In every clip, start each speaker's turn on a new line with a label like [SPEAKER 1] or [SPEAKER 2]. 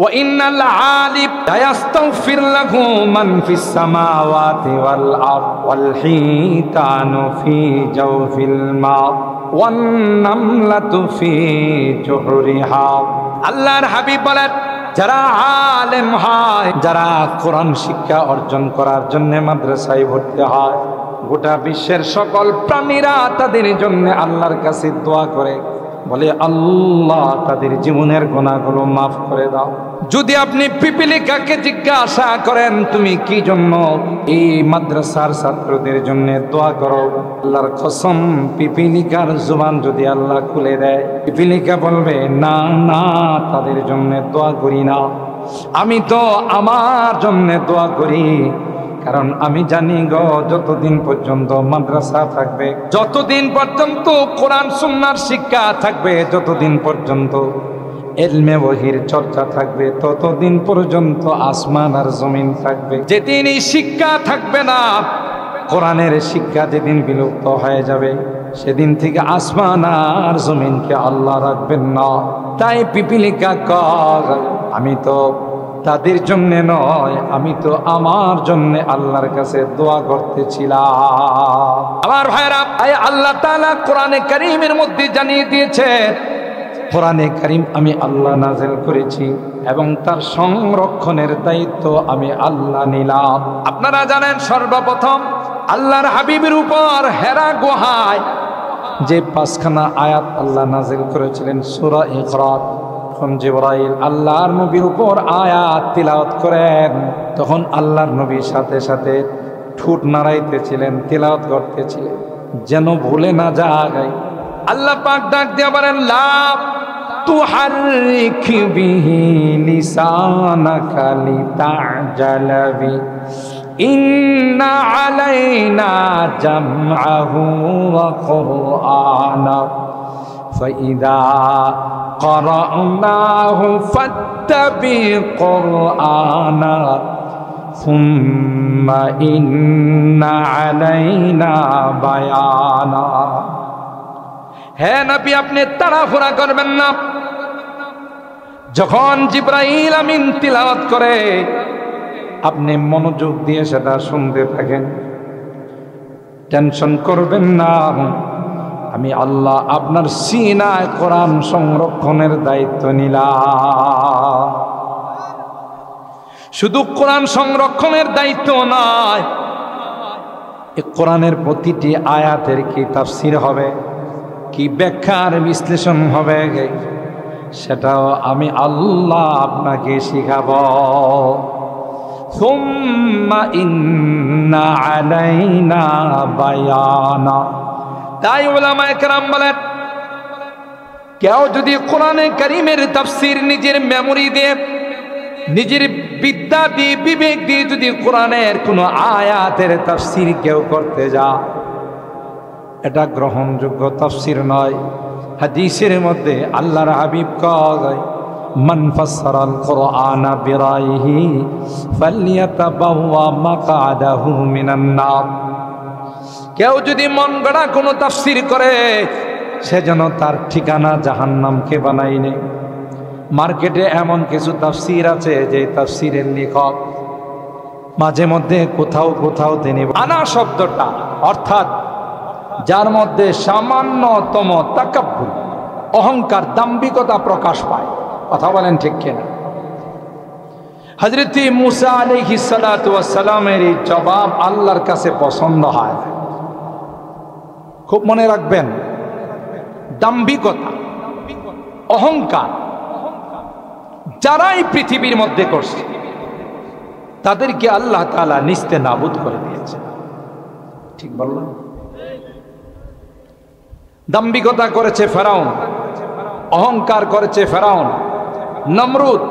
[SPEAKER 1] وإن العالم لا يستغفر له من في السماوات والأرض والحيتان في جوف الماء والنملة في جحرها আল্লাহর হাবিব বলেন যারা আলেম হয়, যারা কোরআন শিক্ষা অর্জন করার জন্য মাদ্রাসায় ভর্তি হয়, গোটা বিশ্বের সকল প্রাণীরা তাদের জন্য আল্লাহর কাছে দোয়া করে, বলে আল্লাহ তাদের জীবনের গুনাহগুলো মাফ করে দাও। যদি আপনি পিপিলিকাকে জিজ্ঞাসা করেন তুমি কি জন্য এই মাদ্রাসার ছাত্রদের জন্য দোয়া করো, আল্লাহর কসম পিপিলিকার জবান যদি আল্লাহ খুলে দেয়, পিপিলিকা বলবে না না তাদের জন্য দোয়া করি না, আমি তো আমার জন্য দোয়া করি, কারণ আমি জানি গো যতদিন পর্যন্ত মাদ্রাসা থাকবে, যতদিন পর্যন্ত কোরআন সুন্নাহর শিক্ষা থাকবে, যতদিন পর্যন্ত ইলমে ওহীর চর্চা থাকবে, ততদিন পর্যন্ত আসমান আর জমিন থাকবে। যেদিন এই শিক্ষা থাকবে না, কোরআনের শিক্ষা যেদিন বিলুপ্ত হয়ে যাবে, সেদিন থেকে আসমান আর জমিনকে আল্লাহ রাখবেন না। তাই পিপিলিকা কয় আমি তো তাদের জন্য নয়, আমি তো আমার জন্য আল্লাহর কাছে দোয়া করতেছিলাম। আমার ভাইরা, আল্লাহ তাআলা কোরআনে কারীমের মধ্যে জানিয়ে দিয়েছে, কোরআনে কারীম আমি আল্লাহ নাযিল করেছি এবং তার সংরক্ষণের দায়িত্ব আমি আল্লাহ নিলাম। আপনারা জানেন সর্বপ্রথম আল্লাহর হাবিবের উপর হেরা গুহায় যে 5খানা আয়াত আল্লাহ নাযিল করেছিলেন সূরা ইকরা, যখন জিবরাইল আল্লাহর নবীর উপর আয়াত তিলাওয়াত করেন, তখন আল্লাহর নবীর সাথে সাথে ঠোঁট নাড়াইতেছিলেন, তিলাওয়াত করতেছিলেন যেন ভুলে না যায়। আল্লাহ পাক ডাক দিয়ে বলেন লা তুহাররিক বিহি লিসানাকা লিতা'জালা বি ইন্না আলাইনা জামআহু ওয়া কুরআনা ফাইদা قرأناه فاتبع قرآنا ثم إن علينا بيانا। হে নবী আপনি তাড়াহুড়া করবেন না, যখন জিবরাইল আমিন তিলাওয়াত করে আপনি মনোযোগ দিয়ে সেটা শুনতে থাকেন, টেনশন করবেন না, আমি আল্লাহ আপনার সিনায় কোরআন সংরক্ষণের দায়িত্ব নিলাম। শুধু কোরআন সংরক্ষণের দায়িত্ব নয়, এই কোরআনের প্রতিটি আয়াতের কি তাফসীর হবে, কি ব্যাখ্যার বিশ্লেষণ হবে, সেটাও আমি আল্লাহ আপনাকে শিখাবো। সুম্মা ইন্না আলাইনা বায়ানা। তাই উলামায়ে কেরাম বলেন, কেউ যদি কোরআনে কারীমের তাফসীর নিজের মেমোরি দিয়ে, নিজের বিদ্যা দিয়ে, বিবেক দিয়ে যদি কোরআনের কোনো আয়াতের তাফসীর কেউ করতে যায়, এটা গ্রহণযোগ্য তাফসীর নয়। হাদিসের মধ্যে আল্লাহর হাবিব কয় মান ফাসসারাল কুরআনা বিরাইহি ফালইয়াতাবাওয়া মাকআদাহু মিনান নার। কেউ যদি মন গড়া কোনো তাফসীর করে, সে যেন তার ঠিকানা জাহান্নামকে বানাই নেয়। মার্কেটে এমন কিছু তাফসীর আছে যে তাফসীরের লেখক মাঝে মধ্যে কোথাও কোথাও তিনি আনা শব্দটা, অর্থাৎ যার মধ্যে সামান্যতম তাকাব্বুর, অহংকার, দাম্ভিকতা প্রকাশ পায়। কথা বলেন ঠিক কিনা? হযরত মুসা আলাইহিস সালাতু ওয়াস সালামের এই জবাব আল্লাহর কাছে পছন্দ হয়। খুব মনে রাখবেন, দাম্ভিকতা, অহংকার যারাই পৃথিবীর মধ্যে করছে, তাদেরকে আল্লাহ তাআলা নিস্তে নাবুদ করে দিয়েছে। ঠিক বললাম? দাম্ভিকতা করেছে ফেরাউন, অহংকার করেছে ফেরাউন, নমরুদ,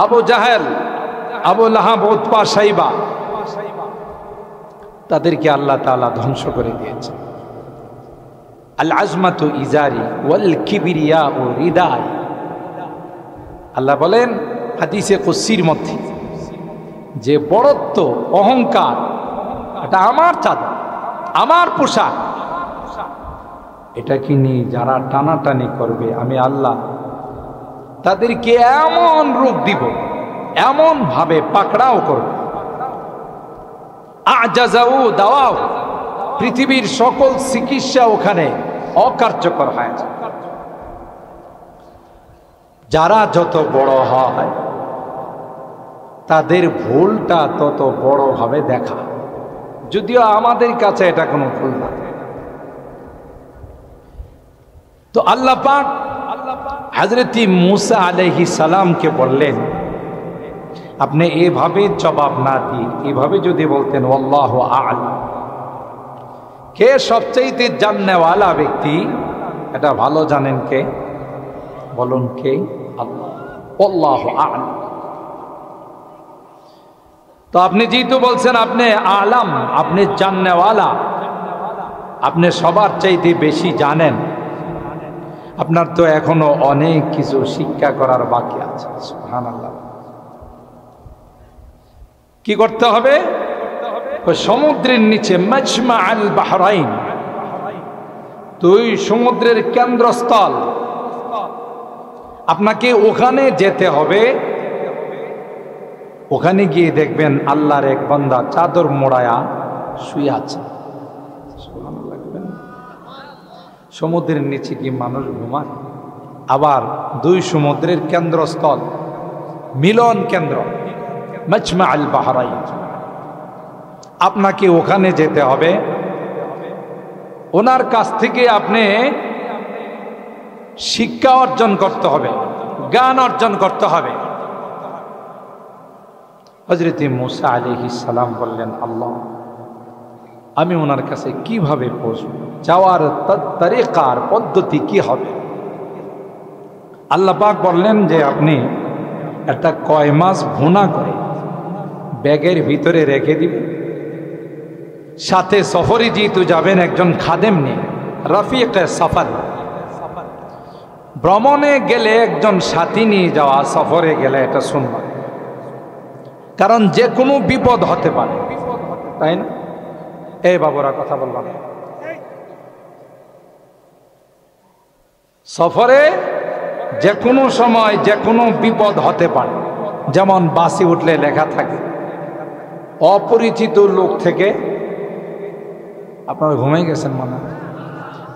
[SPEAKER 1] আবু জাহেল, আবু লাহাব, উতবা, শাইবা, তাদেরকে আল্লাহ তাআলা ধ্বংস করে দিয়েছে। আল আজমাতু ইজারি ওয়াল কিবরিয়াউ রিদাই। আল্লাহ বলেন হাদিসে কুদসির মধ্যে যে বড়ত্ব, অহংকার, এটা আমার চাদর, আমার পোশাক, এটা কি নিয়ে যারা টানাটানি করবে, আমি আল্লাহ তাদেরকে এমন রূপ দিব, এমন ভাবে পাকড়াও করব, আজাজাউ দাওয়াও, পৃথিবীর সকল চিকিৎসা ওখানে অকার্যকর হয়ে যায়। যারা যত বড় হয় তাদের ভুলটা তত বড় ভাবে দেখা, যদিও আমাদের কাছে এটা কোনো ভুল না। তো আল্লাহ পাক হযরত মূসা আলাইহিস সালামকে বললেন, আপনি এভাবে জবাব না দিয়ে এভাবে যদি বলতেন আল্লাহু আ'লাম, কে সবচেয়ে জাননেওয়ালা ব্যক্তি এটা ভালো জানেন কে? বলুন কে? আল্লাহ। আল্লাহু আ'লাম। তো আপনি যেহেতু বলছেন আপনি আলাম, আপনি জাননেওয়ালা, আপনি সবার চাইতে বেশি জানেন, আপনার তো এখনো অনেক কিছু শিক্ষা করার বাকি আছে। সুবহানাল্লাহ। কি করতে হবে? সমুদ্রের নিচে মাজমা আল বাহরাইন, দুই সমুদ্রের কেন্দ্রস্থল, আপনাকে ওখানে যেতে হবে। ওখানে গিয়ে দেখবেন আল্লাহর এক বান্দা চাদর মোড়ায়া শুয়ে আছে। সমুদ্রের নিচে কি মানুষ ঘুমায়? আবার দুই সমুদ্রের কেন্দ্রস্থল, মিলন কেন্দ্র, মাজমা আল বাহরাইন, আপনাকে ওখানে যেতে হবে। ওনার কাছ থেকে আপনি শিক্ষা অর্জন করতে হবে, জ্ঞান অর্জন করতে হবে। হযরত মূসা আলাইহিস সালাম বললেন, আল্লাহ, আমি ওনার কাছে কিভাবে পৌঁছব? যাওয়ার তরিকার পদ্ধতি কি হবে? আল্লাহ পাক বললেন যে আপনি একটা কয় মাছ ভুনা করে ব্যাগের ভিতরে রেখে দিবেন, সাথে সফরে যেহেতু যাবেন একজন খাদেম নিয়ে, রফিকে সফর, ভ্রমণে গেলে একজন সাথী নিয়ে যাওয়া, সফরে গেলে এটা শুনবা, কারণ যে কোনো বিপদ হতে পারে, তাই না? এই বাবুরা কথা বললাম, সফরে যে কোনো সময় যে কোনো বিপদ হতে পারে। যেমন বাসে উঠলে লেখা থাকে অপরিচিত লোক থেকে, আপনারা ঘুমিয়ে গেছেন মনে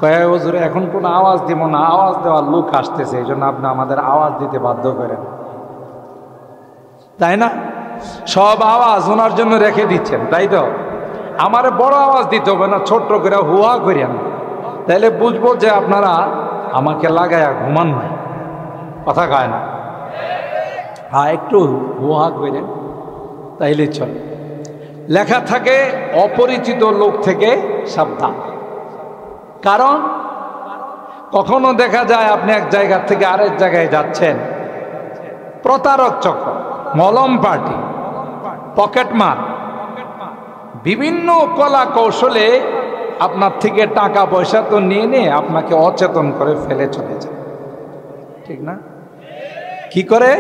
[SPEAKER 1] কয়েক বছরে, এখন কোনো আওয়াজ দিব না, আওয়াজ দেওয়ার লোক আসতেছে, এই জন্য আপনি আমাদের আওয়াজ দিতে বাধ্য করেন, তাই না? সব আওয়াজ ওনার জন্য রেখে দিচ্ছেন, তাই তো? আমার বড় আওয়াজ দিতে হবে না, ছোট্ট করে হুয়া করিয়েন, তাইলে বুঝবো যে আপনারা আমাকে লাগায়া ঘুমান নাই, কথা কয় না। হ্যাঁ, একটু হুয়া করেন তাইলে চল। লেখা থাকে অপরিচিত লোক থেকে সাবধান, কারণ কখনো দেখা যায় আপনি এক জায়গা থেকে আরেক জায়গায় যাচ্ছেন, প্রতারক চক্র, মলম পার্টি, পকেটমার, বিভিন্ন কলা কৌশলে আপনার থেকে টাকা পয়সা তো নিয়ে আপনাকে অচেতন করে ফেলে চলে যায়, ঠিক না? কি করে?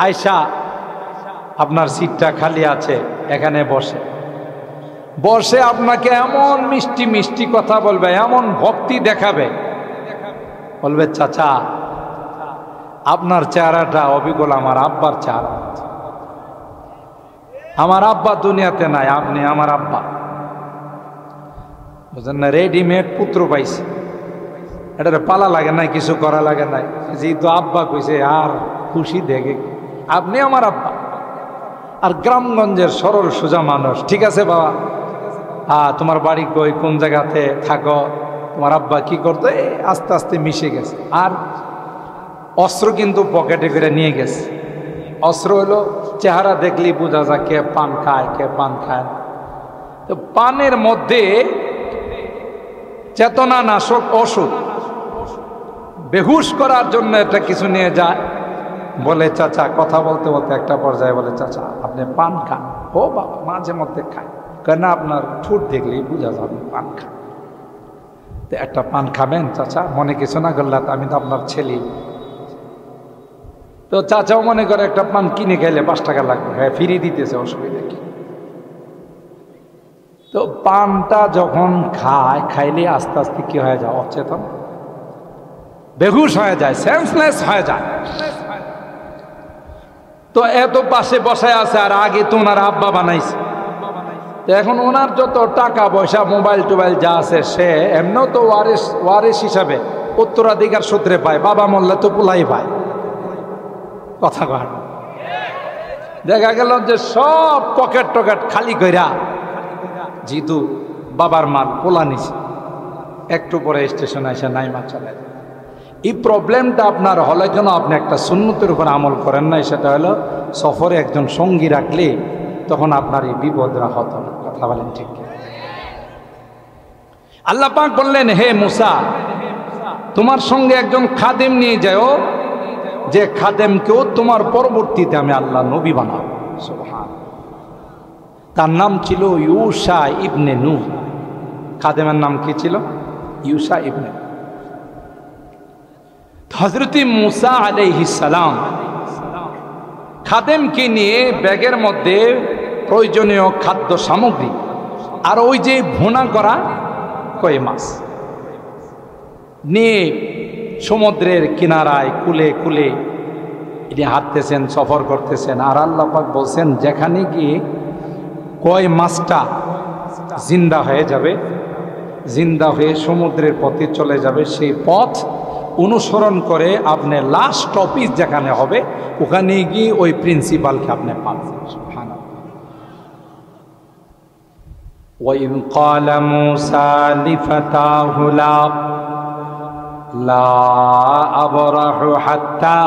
[SPEAKER 1] আয়সা আপনার সিটটা খালি আছে, এখানে বসে বসে আপনাকে এমন মিষ্টি মিষ্টি কথা বলবে, এমন ভক্তি দেখাবে, বলবে চাচা আপনার চেহারাটা অবিকল আমার আব্বার চেহারা, আমার আব্বা দুনিয়াতে নাই, আপনি আমার আব্বা, বুঝলেন না? রেডিমেড পুত্র পাইছে, এটা পালা লাগে নাই, কিছু করা লাগে নাই, যেহেতু আব্বা কইছে আর খুশি দেখে, আপনি আমার আব্বা। আর গ্রামগঞ্জের সরল সোজা মানুষ, ঠিক আছে বাবা, হ্যাঁ তোমার বাড়ি কই, কোন জায়গাতে থাকো, তোমার আব্বা কি করতো, আস্তে আস্তে মিশে গেছে। আর অস্ত্র কিন্তু পকেটে করে নিয়ে গেছে, অস্ত্র হলো চেহারা দেখলেই বোঝা যায় কে পান খায় কে পান খায়। তো পানের মধ্যে চেতনা নাশক ওষুধ, বেহুশ করার জন্য এটা কিছু নিয়ে যায়, বলে চাচা, কথা বলতে বলতে একটা পর্যায়ে বলে চাচা আপনি পান খান। ও বাবা, মাঝে মধ্যে খায়, কেন আপনার ঠোঁট দেখলেই বোঝা যাবে পান খান। তো একটা পান খাবেন চাচা? মনে কিছু না করলে, আমি তো আপনার ছেলে। তো চাচাও মনে করে একটা পান কিনে খাইলে 5 টাকা লাগবে, হ্যাঁ ফিরিয়ে দিতেছে, অসুবিধা কি? তো পানটা যখন খাইলে আস্তে আস্তে কি হয়ে যায়, অচেতন। বেহুশ হয়ে যায়, সেন্সলেস হয়ে যায়। তো এত পাশে বসায় আছে, আর আগে তো ওনার আব্বা বানাইছে। তো এখন ওনার যত টাকা পয়সা মোবাইল টোবাইল যা আছে, সে এমনও তো ওয়ারিস হিসাবে উত্তরাধিকার সূত্রে পায়, বাবা মোল্লা তো পুলাই পায়। কথা কয় দেখা গেল যে সব পকেট টকেট খালি কইরা, যেহেতু বাবার মাল পোলা নিছে, একটু পরে স্টেশনে এসে নাই মা চলে। এই প্রবলেমটা আপনার হলে কেন আপনি একটা সুন্নতের উপর আমল করেন নাই, সেটা হলো সফরে একজন সঙ্গী রাখলে তখন আপনার এই বিপদরা হতো না। কথা বলেন ঠিক? আল্লাহ পাক বললেন, হে মুসা, তোমার সঙ্গে একজন খাদেম নিয়ে যাও, যে খাদেমকেও তোমার পরবর্তীতে আমি আল্লাহ নবী বানাবো। সুবহান। তার নাম ছিল ইউসা ইবনে নূহ। খাদেমের নাম কি ছিল? ইউসা ইবনে। হযরত মুসা আলাইহিস সালাম খাদেমকে নিয়ে ব্যাগের মধ্যে প্রয়োজনীয় খাদ্য সামগ্রী আর ওই যে ভুনা করা কই মাছ নিয়ে সমুদ্রের কিনারায় কুলে কুলে এটি হাঁটতেছেন, সফর করতেছেন। আর আল্লাহ পাক বলছেন, যেখানে গিয়ে কই মাছটা জিন্দা হয়ে যাবে, জিন্দা হয়ে সমুদ্রের পথে চলে যাবে, সেই পথ অনুসরণ করে আপনি লাস্ট অফিস যেখানে হবে ওখানে গিয়ে ওই প্রিন্সিপালকে আপনি পাবেন। সুবহানাল্লাহ। وَإِذْ قَالَ مُوسَى لِفَتَاهُ لَا أَبْرَحُ حَتَّى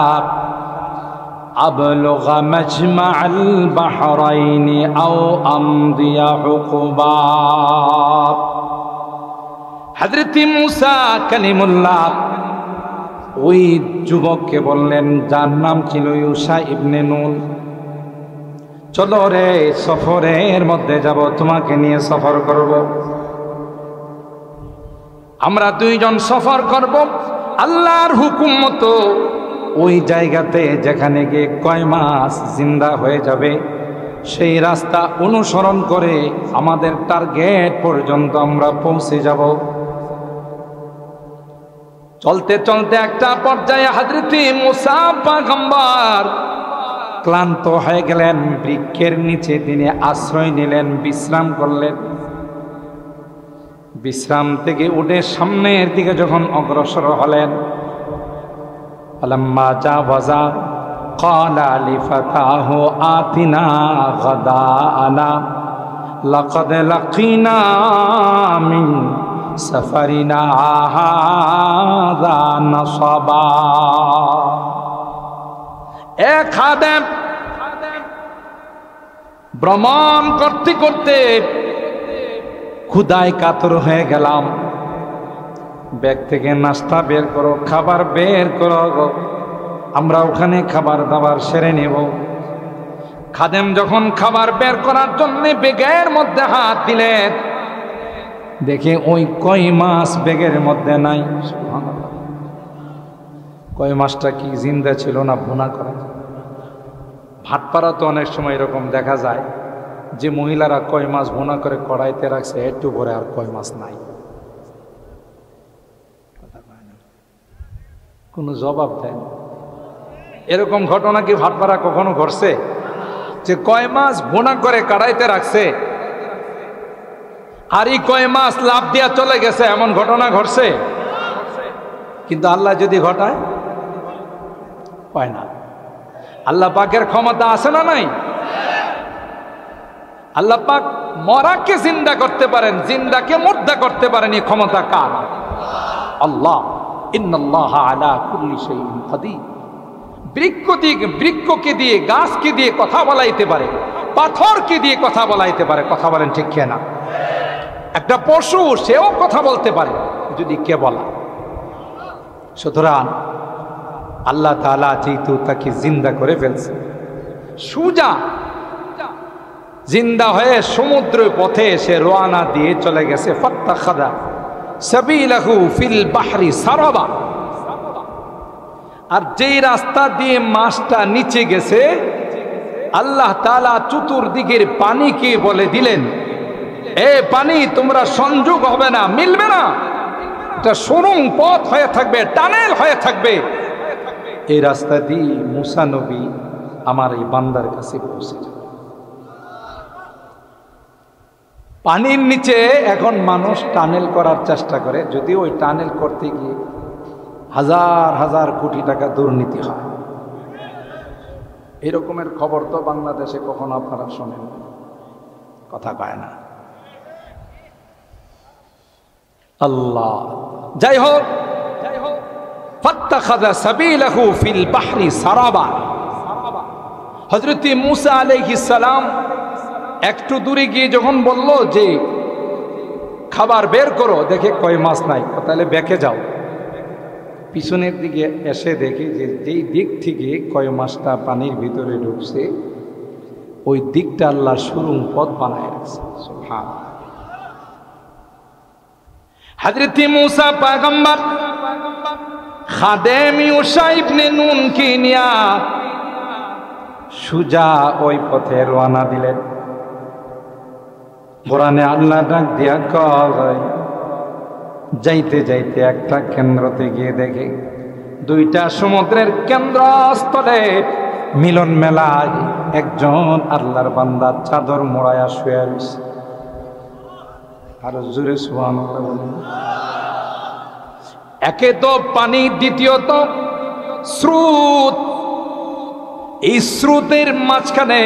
[SPEAKER 1] أَبْلُغَ مَجْمَعَ الْبَحْرَيْنِ أَوْ أَمْضِيَ حُقُبًا। হযরত মুসা কালিমুল্লাহ ওই যুবককে বললেন, যার নাম ছিল ইউসা ইবনে নূন, চলো রে, সফরের মধ্যে যাব, তোমাকে নিয়ে সফর করব। আমরা দুইজন সফর করব আল্লাহর হুকুম মতো ওই জায়গাতে, যেখানে গিয়ে কয় মাছ জিন্দা হয়ে যাবে, সেই রাস্তা অনুসরণ করে আমাদের টার্গেট পর্যন্ত আমরা পৌঁছে যাব। চলতে চলতে একটা পর্যায়ে হযরত মুসা পয়গম্বর ক্লান্ত হয়ে গেলেন। বৃক্ষের নিচে তিনি আশ্রয় নিলেন, বিশ্রাম করলেন। বিশ্রাম থেকে উঠে সামনের দিকে যখন অগ্রসর হলেন, ফালাম্মা জাওয়াজা ক্বালা লিফাতাহু আতিনা গাদাআনা লাকাদ লাকিনা মিন সাফারিনা হাযা নাসাবা। এক খাদেম ভ্রমণ করতে করতে ক্ষুধায় কাতর হয়ে গেলাম, ব্যাগ থেকে নাস্তা বের করো, খাবার বের করো, আমরা ওখানে খাবার দাবার সেরে নেব। খাদেম যখন খাবার বের করার জন্য ব্যাগের মধ্যে হাত দিলেন, দেখে ওই কই মাছ ব্যাগের মধ্যে নাই। কই মাছটা কি জিন্দা ছিল না ভুনা করা? ভাটপাড়া তো অনেক সময় এরকম দেখা যায় যে মহিলারা কই মাছ ভুনা করে কড়াইতে রাখছে, একটু পরে আর কই মাছ নাই, কোনো জবাব দেয় না। এরকম ঘটনা কি ভাটপাড়া কখনো ঘটছে যে কই মাছ ভুনা করে কড়াইতে রাখছে আর এই কই মাছ লাফ দিয়া চলে গেছে, এমন ঘটনা ঘটছে? কিন্তু আল্লাহ যদি ঘটায়, পায় না। আল্লাহ পাকের ক্ষমতা আছে না নাই? আল্লাহ পাক মরাকে জিন্দা করতে পারেন, জিন্দাকে মুর্দা করতে পারেন, এই ক্ষমতা কার? আল্লাহ। ইন্নাল্লাহা আলা কুল্লি শাইইন কাদির। বৃক্ষকে দিয়ে, গাছকে দিয়ে কথা বলাইতে পারে, পাথরকে দিয়ে কথা বলাইতে পারে। কথা বলেন ঠিক কিনা? একটা পশু, সেও কথা বলতে পারে যদি কে বলা। সুতরাং আল্লাহ তাআলা যেহেতু তাকে জিন্দা করে ফেলছে, সুজা জিন্দা হয়ে সমুদ্র পথে সে রওনা দিয়ে চলে গেছে। ফাত্তাখাযা সাবিলাহু ফিল বাহরি সারাবা। আর যেই রাস্তা দিয়ে মাছটা নিচে গেছে, আল্লাহ তাআলা চতুর্দিকের পানিকে বলে দিলেন, এ পানি তোমরা সংযোগ হবে না, মিলবে না, একটা সুড়ঙ্গ পথ হয়ে থাকবে, টানেল হয়ে থাকবে। এই রাস্তা দিয়ে মুসা নবী আমার এই বান্দার কাছে পৌঁছে যাবে। পানির নিচে এখন মানুষ টানেল করার চেষ্টা করে, যদিও ওই টানেল করতে গিয়ে হাজার হাজার কোটি টাকা দুর্নীতি হয়। এরকমের খবর তো বাংলাদেশে কখনো আপনারা শোনেন, কথা কয় না। আল্লাহ, যাই হোক, ফাত্তাখাযা সাবিলাহু ফিল বাহরি সারাবা। হযরত মূসা আলাইহিস সালাম একটু দূরে গিয়ে যখন বলল যে খাবার বের করো, দেখে কই মাছ নাই, তাহলে বেঁকে যাও। পিছনের দিকে এসে দেখে যে যেই দিক থেকে কয় মাছটা পানির ভিতরে ঢুকছে, ওই দিকটা আল্লাহ সুড়ঙ্গ পথ বানায় রাখছে। সুবহানাল্লাহ। হযরত মূসা পয়গম্বর খাদেম ইউশা ইবনে নুন কে নিয়া সুজা ওই পথে রওনা দিলেন। কোরআনে আল্লাহ ডাক দিয়া কয়, যাইতে যাইতে একটা কেন্দ্রতে গিয়ে দেখে দুইটা সমুদ্রের কেন্দ্রস্থলে মিলন মেলায় একজন আল্লাহর বান্দা চাদর মোড়ায়া শুয়ে রয়েছে। আরো জোরে সুবহানাল্লাহ বলুন। একে তো পানি, দ্বিতীয়ত স্রোত। এই স্রোতের মাঝখানে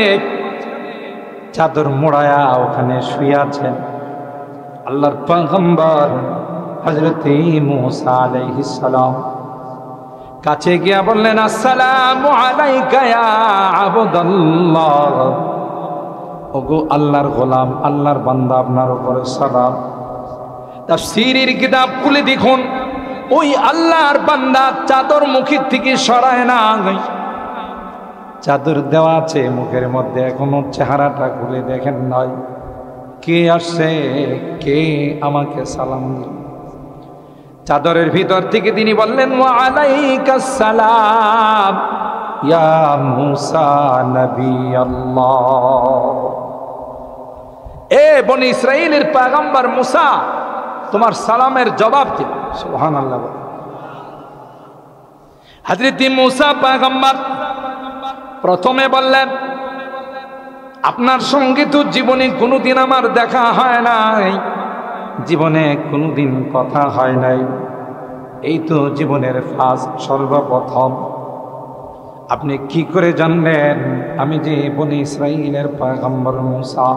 [SPEAKER 1] চাদর মোড়ায়া ওখানে শুয়ে আছেন আল্লাহর পয়গম্বর হযরত মূসা আলাইহিস সালাম। কাছে গিয়া বললেন, আসসালামু আলাইকা ইয়া আবদাল্লাহ। ওগো আল্লাহর গোলাম, আল্লাহর বান্দা, আপনার উপরে সালাম। তাফসীরের কিতাব খুলে দেখুন, ওই আল্লাহর বান্দা চাদর মুখের থেকে সরায় না, চাদর দেওয়া আছে মুখের মধ্যে, এখনো চেহারাটা খুলে দেখেন নাই। কে আসছে, কে আমাকে সালাম দিল? চাদরের ভিতর থেকে তিনি বললেন, ওয়া আলাইকাস সালাম ইয়া মূসা নবী আল্লাহ। এ বনি ইসরাইলের পয়গম্বর মূসা, তোমার সালামের জবাব দিল। সুবহানাল্লাহ। হযরত মূসা পয়গম্বর প্রথমে বললেন, আপনার সঙ্গে তো জীবনে কোনোদিন আমার দেখা হয় নাই, জীবনে কোনোদিন কথা হয় নাই, এই তো জীবনের ফার্স্ট, সর্বপ্রথম। আপনি কি করে জানলেন আমি যে বনি ইসরাইলের পয়গম্বর মূসা?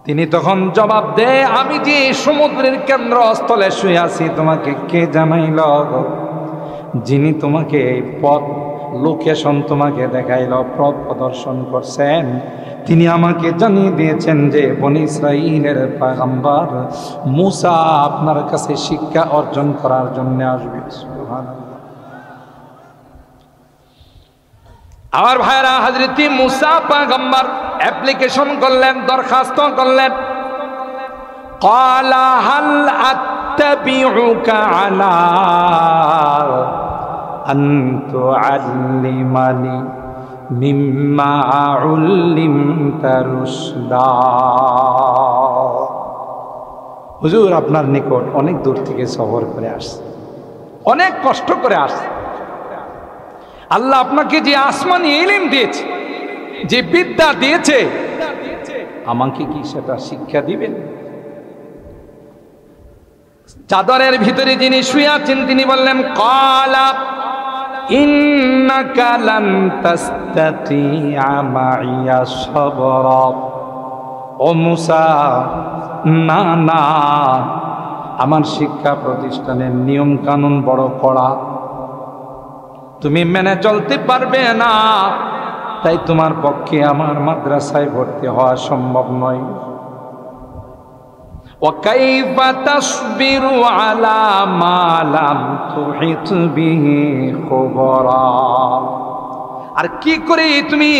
[SPEAKER 1] তিনি তখন জবাব দেয়, আমি যে সমুদ্রের কেন্দ্রস্থলে শুয়ে আছি তোমাকে কে জানাইল? যিনি তোমাকে এই পথ, লোকেশন তোমাকে দেখাইল, পথ প্রদর্শন করছেন, তিনি আমাকে জানিয়ে দিয়েছেন যে বনি ইসরাইলের পয়গম্বর মূসা আপনার কাছে শিক্ষা অর্জন করার জন্য আসবে। সুবহানাল্লাহ। আমার ভাইরা, হযরত মূসা পয়গম্বর অ্যাপ্লিকেশন করলেন, দরখাস্ত করলেন। ক্বালা হাল আত্তাবিউকা আলা আন তুআল্লিমানি মিম্মা উল্লিমতা রুশদা। হুজুর, আপনার নিকট অনেক দূর থেকে সফর করে আসছে, অনেক কষ্ট করে আসছে। আল্লাহ আপনাকে যে আসমানি ইলম দিয়েছে, যে বিদ্যা দিয়েছে, আমাকে কি সেটা শিক্ষা দিবেন? চাদরের ভিতরে যিনি শুয়ে আছেন তিনি বললেন, ক্বালা ইন্নাকা লান তাসতাতিআ মাইয়া সাবরা। ও মূসা, না না, আমার শিক্ষা প্রতিষ্ঠানের নিয়ম কানুন বড় কড়া, তুমি মেনে চলতে পারবে না, তাই তোমার পক্ষে আমার মাদ্রাসায় ভর্তি হওয়া সম্ভব নয়। وكيف تصبر على ما لم تحط به خبرا। আর কি করে তুমি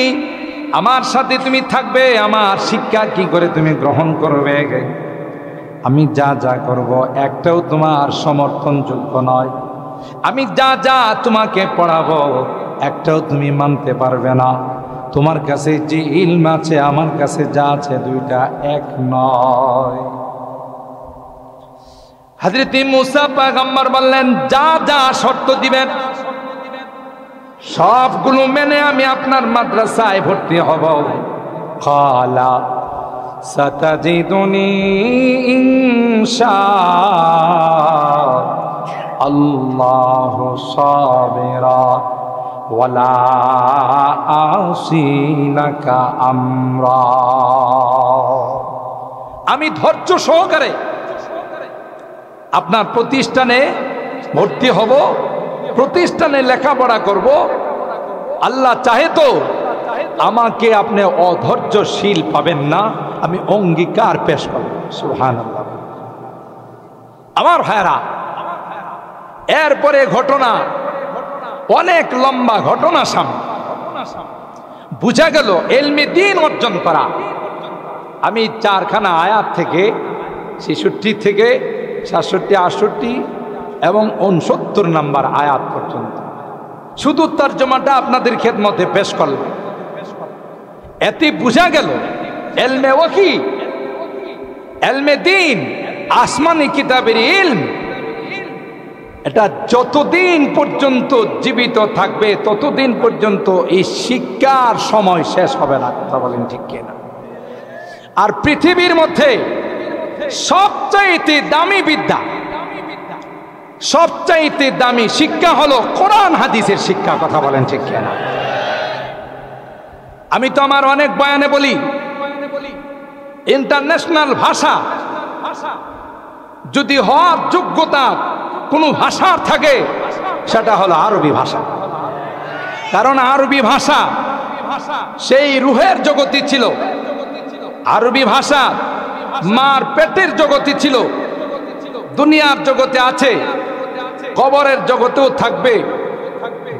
[SPEAKER 1] আমার সাথে তুমি থাকবে, আমার শিক্ষা কি করে তুমি গ্রহণ করবে? আমি যা যা করব একটাও তোমার সমর্থনযোগ্য নয়। আমি যা যা তোমাকে পড়াবো একটাও তুমি মানতে পারবে না। তোমার কাছে যে ইলম আছে আমার কাছে যা আছে দুইটা এক নয়। হযরত মুসা পয়গম্বর বললেন, যা যা শর্ত দিবেন সবগুলো মেনে আমি আপনার মাদ্রাসায় ভর্তি হব। ক্বালা সাতাজিদুনি ইনশাআল্লাহু সাবিরা ওয়ালা আসিলাকা আমরা। আমি ধৈর্য সহকারে আপনার প্রতিষ্ঠানে ভর্তি হব, প্রতিষ্ঠানে লেখাপড়া করব। আল্লাহ চাহে তো আমাকে আপনি অধৈর্যশীল পাবেন না, আমি অঙ্গীকার পেশ করব। সুবহানাল্লাহ। আমার ভাইরা, এরপরে ঘটনা অনেক লম্বা ঘটনা সামনে। বুঝা গেল ইলমে দ্বীন অর্জন করা। আমি চারখানা আয়াত থেকে 66 থেকে 67, 68 এবং 69 নম্বর আয়াত পর্যন্ত শুধু তরজমাটা আপনাদের খেদমতে পেশ করলাম। এতে বুঝা গেল ইলমে ওয়াহি, ইলমে দ্বীন, আসমানি কিতাবের ইলম, এটা যতদিন পর্যন্ত জীবিত থাকবে ততদিন পর্যন্ত এই শিক্ষার সময় শেষ হবে না। কথা বলেন ঠিক কিনা? আর পৃথিবীর মধ্যে সবচাইতে দামি বিদ্যা, সবচাইতে দামি শিক্ষা হলো কোরআন হাদিসের শিক্ষা। কথা বলেন ঠিক কিনা? আমি তো আমার অনেক বয়ানে বলি, ইন্টারন্যাশনাল ভাষা যদি হওয়ার যোগ্যতা কোনো ভাষার থাকে সেটা হলো আরবি ভাষা। কারণ আরবি ভাষা সেই রুহের জগতি ছিল, আরবি ভাষা মার পেটের জগতি ছিল, দুনিয়ার জগতে আছে, কবরের জগতেও থাকবে,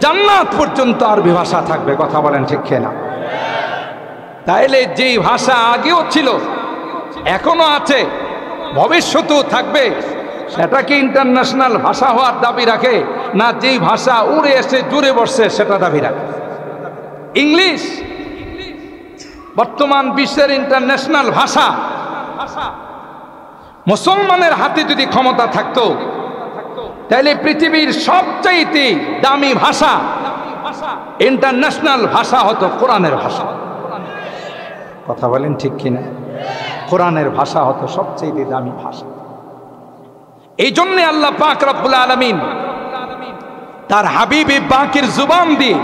[SPEAKER 1] জান্নাত পর্যন্ত আরবি ভাষা থাকবে। কথা বলেন ঠিক কিনা? তাইলে যেই ভাষা আগেও ছিল, এখনো আছে, ভবিষ্যতেও থাকবে, সেটা কি ইন্টারন্যাশনাল ভাষা হওয়ার দাবি রাখে? না যেই ভাষা উড়ে এসে জুড়ে বসছে সেটা দাবি রাখে? ইংলিশ বর্তমান বিশ্বের ইন্টারন্যাশনাল ভাষা। মুসলমানের হাতে যদি ক্ষমতা থাকতো তাহলে পৃথিবীর সবচাইতে দামি ভাষা, ইন্টারন্যাশনাল ভাষা হতো কোরআনের ভাষা। কথা বলেন ঠিক কিনা? কোরআনের ভাষা হতো সবচাইতে দামি ভাষা। এই জন্য আল্লাহ পাক রব্বুল আলামিন তার হাবিবে পাকের জুবান দিয়ে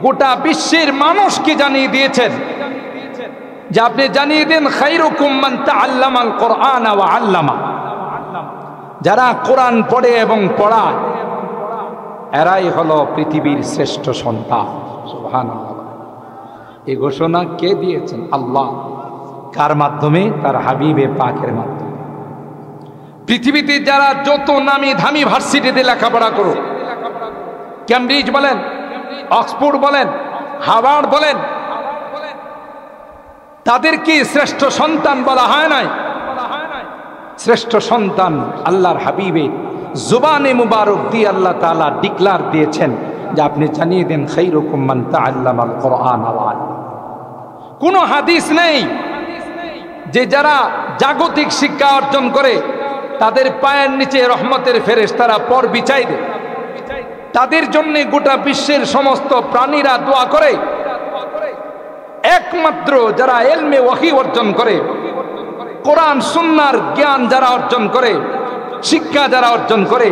[SPEAKER 1] গোটা বিশ্বের মানুষকে জানিয়ে দিয়েছেন যে আপনি জানিয়ে দেন, খায়রুকুম মান তাআল্লামাল কোরআন ওয়া আল্লামা। যারা কোরআন পড়ে এবং পড়ায় এরাই হলো পৃথিবীর শ্রেষ্ঠ সন্তান। সুবহানাল্লাহ। এই ঘোষণা কে দিয়েছেন? আল্লাহ। কার মাধ্যমে? তার হাবিবে পাকের মাধ্যমে। পৃথিবীতে যারা যত নামি দামি ভার্সিটিতে লেখাপড়া করো, কেমব্রিজ বলেন, অক্সফোর্ড বলেন, হার্ভার্ড বলেন, তাদেরকে শ্রেষ্ঠ সন্তান বলা হয় নাই। শ্রেষ্ঠ সন্তান আল্লাহর হাবিবের জুবানে মুবারক দিয়ে আল্লাহ তাআলা ডিক্লার দিয়েছেন যে আপনি জানিয়ে দেন, খায়রুকুম মান তাআল্লামাল কোরআন ওয়া আল্লামা। কোনো হাদিস নেই যে যারা জাগতিক শিক্ষা অর্জন করে তাদের পায়ের নিচে রহমতের ফেরেশতারা পর বিছাই দেয়। তাদের জন্য গোটা বিশ্বের সমস্ত প্রাণীরা দোয়া করে। একমাত্র যারা ইলমে ওয়াহি অর্জন করে, কোরআন সুন্নাহর জ্ঞান যারা অর্জন করে, শিক্ষা যারা অর্জন করে,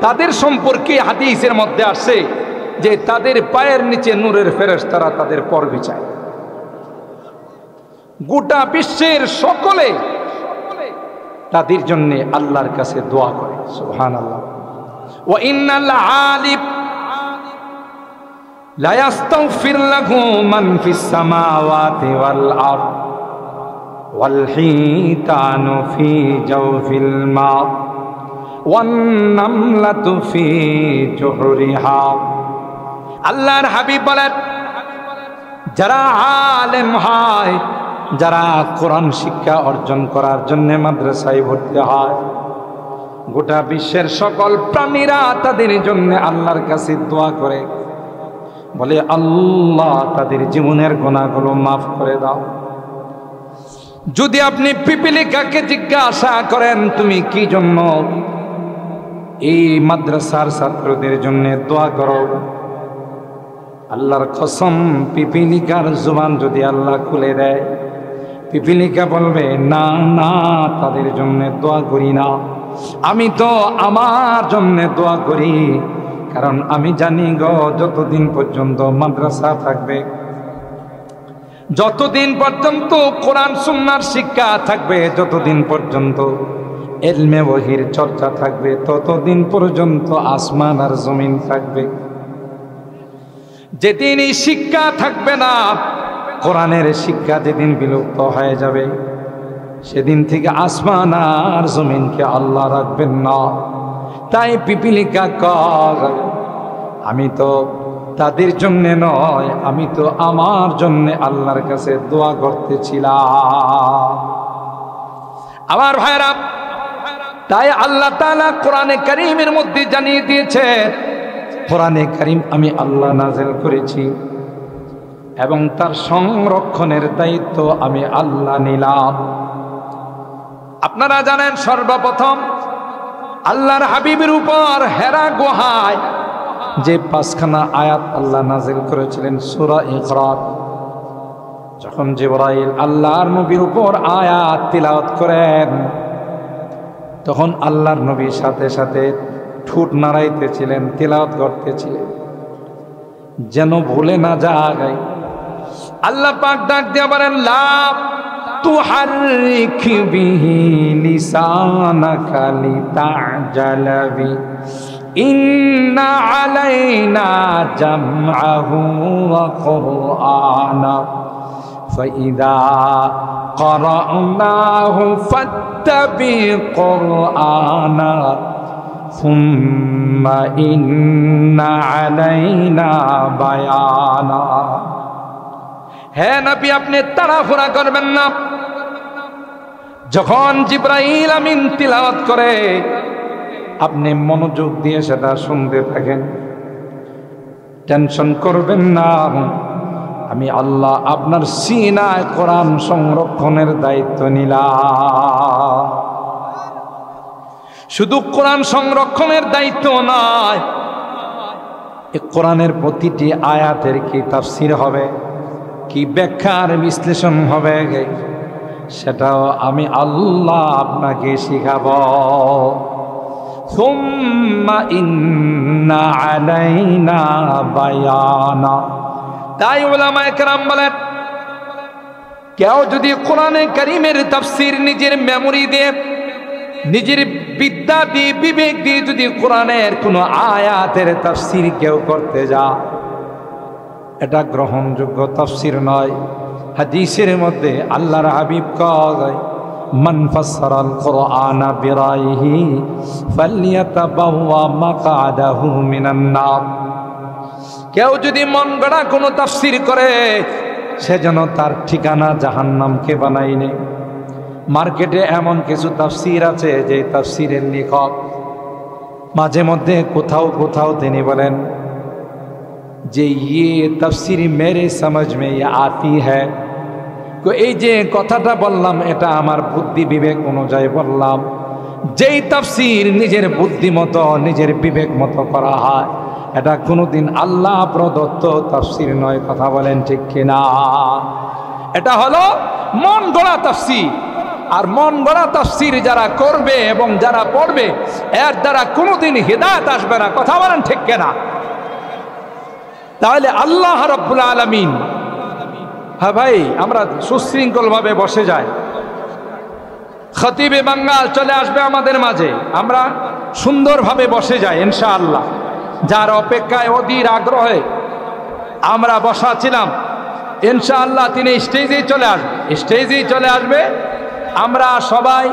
[SPEAKER 1] তাদের সম্পর্কে হাদিসের মধ্যে আসছে যে তাদের পায়ের নিচে নূরের ফেরেশতারা তাদের পর বিছায়। গোটা বিশ্বের সকলে তাদের জন্য আল্লাহর কাছে দোয়া করে। সুবহানাল্লাহ। ওয়া ইন্নাল আলিম লা ইস্তাগফির লাহু মান ফিস সামাওয়াতি ওয়াল আরদ ওয়াল হিতানু ফি জাওফিল মা ওয়ান নামলাতু ফি জুহরিহা। আল্লাহর হাবিব বলেন, যারা আলেম হয়, যারা কোরআন শিক্ষা অর্জন করার জন্য মাদ্রাসায় ভর্তি হয়, গোটা বিশ্বের সকল প্রাণীরা তাদের জন্য আল্লাহর কাছে দোয়া করে, বলে আল্লাহ তাদের জীবনের গুনাহগুলো মাফ করে দাও, যদি আপনি পিপিলিকাকে জিজ্ঞাসা করেন তুমি কি জন্য এই মাদ্রাসার ছাত্রদের জন্য দোয়া করো, আল্লাহর কসম পিপিলিকার জবান যদি আল্লাহ খুলে দেয়, পিপিলিকা বলবে না না তাদের জন্য দোয়া করি না, আমি তো আমার জন্য দোয়া করি। কারণ আমি জানি গো যতদিন পর্যন্ত মাদ্রাসা থাকবে, যতদিন পর্যন্ত কোরআন সুন্নাহর শিক্ষা থাকবে, যতদিন পর্যন্ত ইলমে ওয়াহির চর্চা থাকবে, ততদিন পর্যন্ত আসমান আর জমিন থাকবে। যেদিন এই শিক্ষা থাকবে না, কোরআনের শিক্ষা যেদিন বিলুপ্ত হয়ে যাবে, সেদিন থেকে আসমান আর জমিনকে আল্লাহ রাখবেন না। তাই পিপিলিকা কয় আমি তো তাদের জন্য নয়, আমি তো আমার জন্য আল্লাহর কাছে দোয়া করতেছিলাম। আমার ভাইরা, তাই আল্লাহ তাআলা কোরআনে কারীমের মধ্যে জানিয়ে দিয়েছে, কোরআনে কারীম আমি আল্লাহ নাযিল করেছি এবং তার সংরক্ষণের দায়িত্ব আমি আল্লাহ নিলাম। আপনারা জানেন সর্বপ্রথম আল্লাহর হাবিবের উপর হেরা গুহায় যে 5খানা আয়াত আল্লাহ নাযিল করেছিলেন সূরা ইকরা, যখন জিবরাইল আল্লাহর নবীর উপর আয়াত তিলাওয়াত করেন, তখন আল্লাহর নবীর সাথে সাথে ঠোঁট নাড়াইতেছিলেন, তিলাওয়াত করতেছিলেন যেন ভুলে না যায়। আল্লাহ পাক ডাক দিয়ে বলেন লা তুহাররিক বিহি লিসানাকা লিতা'জালা বি ইন্না আলাইনা জামআহু ওয়া কুরআনা ফাইদা ক্বারা'নাহু ফাত্তাবি কুরআনা সুম্মা ইন্না আলাইনা বায়ানা। হে নবী, আপনি তাড়াহুড়া করবেন না। যখন জিবরাইল আমিন তিলাওয়াত করে আপনি মনোযোগ দিয়ে সেটা শুনতে থাকেন, টেনশন করবেন না। আমি আল্লাহ আপনার সিনায় কোরআন সংরক্ষণের দায়িত্ব নিলাম। শুধু কোরআন সংরক্ষণের দায়িত্ব নয়, এই কোরআনের প্রতিটি আয়াতের কি তাফসীর হবে, কি ব্যাখ্যার বিশ্লেষণ হবে, সেটাও আমি আল্লাহ আপনাকে শিখাবো। সুম্মা ইন্না আলাইনা বায়ানা। তাই উলামায়ে কেরাম বলেন, কেউ যদি কোরআনে কারীমের তাফসীর নিজের মেমোরি দিয়ে, নিজের বিদ্যা দিয়ে, বিবেক দিয়ে যদি কোরআনের কোনো আয়াতের তাফসীর কেউ করতে যায়, এটা গ্রহণযোগ্য তাফসীর নয়। হাদিসের মধ্যে আল্লাহর হাবিব কয় মান ফাসসারাল কুরআনা বিরাইহি ফালইয়াতাবাওয়া মাকআদাহু মিনান নার। কেউ যদি মন গড়া কোনো তাফসীর করে, সে যেন তার ঠিকানা জাহান্নামকে বানাই নেয়। মার্কেটে এমন কিছু তাফসীর আছে যে তাফসীরের লেখক মাঝে মধ্যে কোথাও কোথাও তিনি বলেন যে ইয়ে তফসির মেরে সমঝ মে ইয়ে আতি হ্যায়। এই যে কথাটা বললাম এটা আমার বুদ্ধি বিবেক অনুযায়ী বললাম। যেই তফসির নিজের বুদ্ধি মতো, নিজের বিবেক মতো করা হয়, এটা কোনোদিন আল্লাহ প্রদত্ত তফসির নয়। কথা বলেন ঠিক কিনা? এটা হলো মন গড়া তফসির। আর মন গড়া তফসির যারা করবে এবং যারা পড়বে, এর দ্বারা কোনোদিন হিদায়াত আসবে না। কথা বলেন ঠিক কিনা? তাহলে আল্লাহ রাব্বুল আলামিন, হ্যাঁ ভাই, আমরা সুশৃঙ্খলভাবে বসে যাই। খতিবে বাঙ্গাল চলে আসবে আমাদের মাঝে, আমরা সুন্দরভাবে বসে যাই ইনশাআল্লাহ। যার অপেক্ষায় অধীর আগ্রহে আমরা বসা ছিলাম, ইনশাআল্লাহ তিনি স্টেজেই চলে আসবে। আমরা সবাই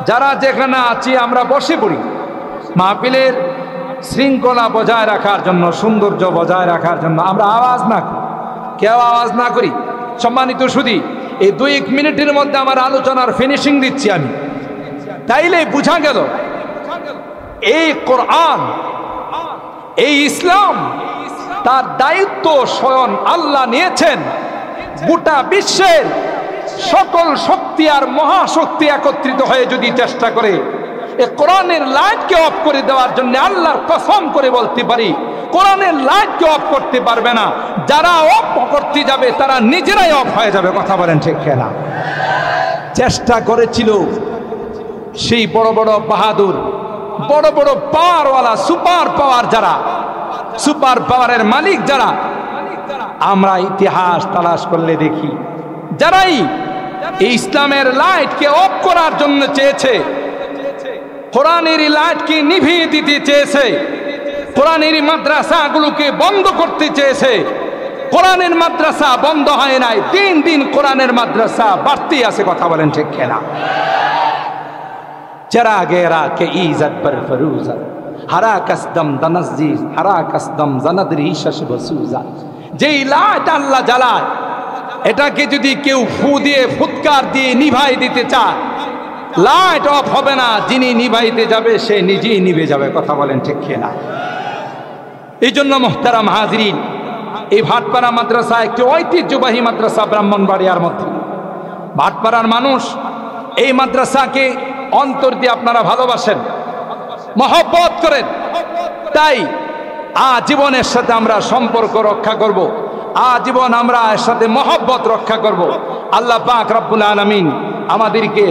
[SPEAKER 1] যারা যেখানে আছি আমরা বসে পড়ি। মাহফিলের শৃঙ্খলা বজায় রাখার জন্য, সৌন্দর্য বজায় রাখার জন্য আমরা আওয়াজ না করি, কেউ আওয়াজ না করি। সম্মানিত সুধী, এই 2 মিনিটের মধ্যে আমার আলোচনার ফিনিশিং দিচ্ছি আমি। তাইলে বোঝা গেল এই কোরআন, এই ইসলাম, তার দায়িত্ব স্বয়ং আল্লাহ নিয়েছেন গোটা বিশ্বের সকল শক্তি আর মহাশক্তি একত্রিত হয়ে যদি চেষ্টা করে এই কোরআনের লাইটকে অফ করে দেওয়ার জন্য আল্লাহর কসম করে বলতে পারি, কোরআনের লাইটকে অফ করতে পারবে না। যারা অফ করতে যাবে তারা নিজেরাই অফ হয়ে যাবে। কথা বলেন ঠিক কিনা? চেষ্টা করেছিল সেই বড় বড় বাহাদুর, বড় বড় পাওয়ারওয়ালা, সুপার পাওয়ার, যারা সুপার পাওয়ারের মালিক, যারা আমরা ইতিহাস তালাশ করলে দেখি যারাই এই ইসলামের লাইটকে অফ করার জন্য চেয়েছে, কোরআনের লাইটকে নিভিয়ে দিতে চেয়েছে, কোরআনের মাদ্রাসাগুলোকে বন্ধ করতে চেয়েছে, কোরআনের মাদ্রাসা বন্ধ হয় নাই, দিন দিন কোরআনের মাদ্রাসা বাড়তেই আছে। কথা বলেন ঠিক কিনা? चरा गेरा के इज़त पर फरूजा हरा कसदम दनजीज हरा कसदम जनदरी शश बसूजा। যেই লাইট আল্লাহ জ্বালায় এটাকে যদি কেউ ফু দিয়ে ফুৎকার দিয়ে নিভাই দিতে চায়, লাইট অফ হবে না, যিনি নিভাইতে যাবে সে নিজেই নিভে যাবে। কথা বলেন ঠিক কিনা? এই জন্য মুহতারাম হাজরিন, এই ভাটপাড়া মাদ্রাসা একটি ঐতিহ্যবাহী মাদ্রাসা ব্রাহ্মণবাড়িয়ার মধ্যে। ভাটপাড়ার মানুষ এই মাদ্রাসাকে অন্তর দিয়ে আপনারা ভালোবাসেন, মহব্বত করেন, তাই আজীবনের সাথে আমরা সম্পর্ক রক্ষা করব, আজীবন আমরা এর সাথে মহব্বত রক্ষা করব। আল্লাহ পাক রব্বুল আলামিন আমাদেরকে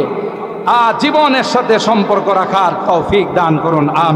[SPEAKER 1] আজীবনের সাথে সম্পর্ক রাখার তৌফিক দান করুন।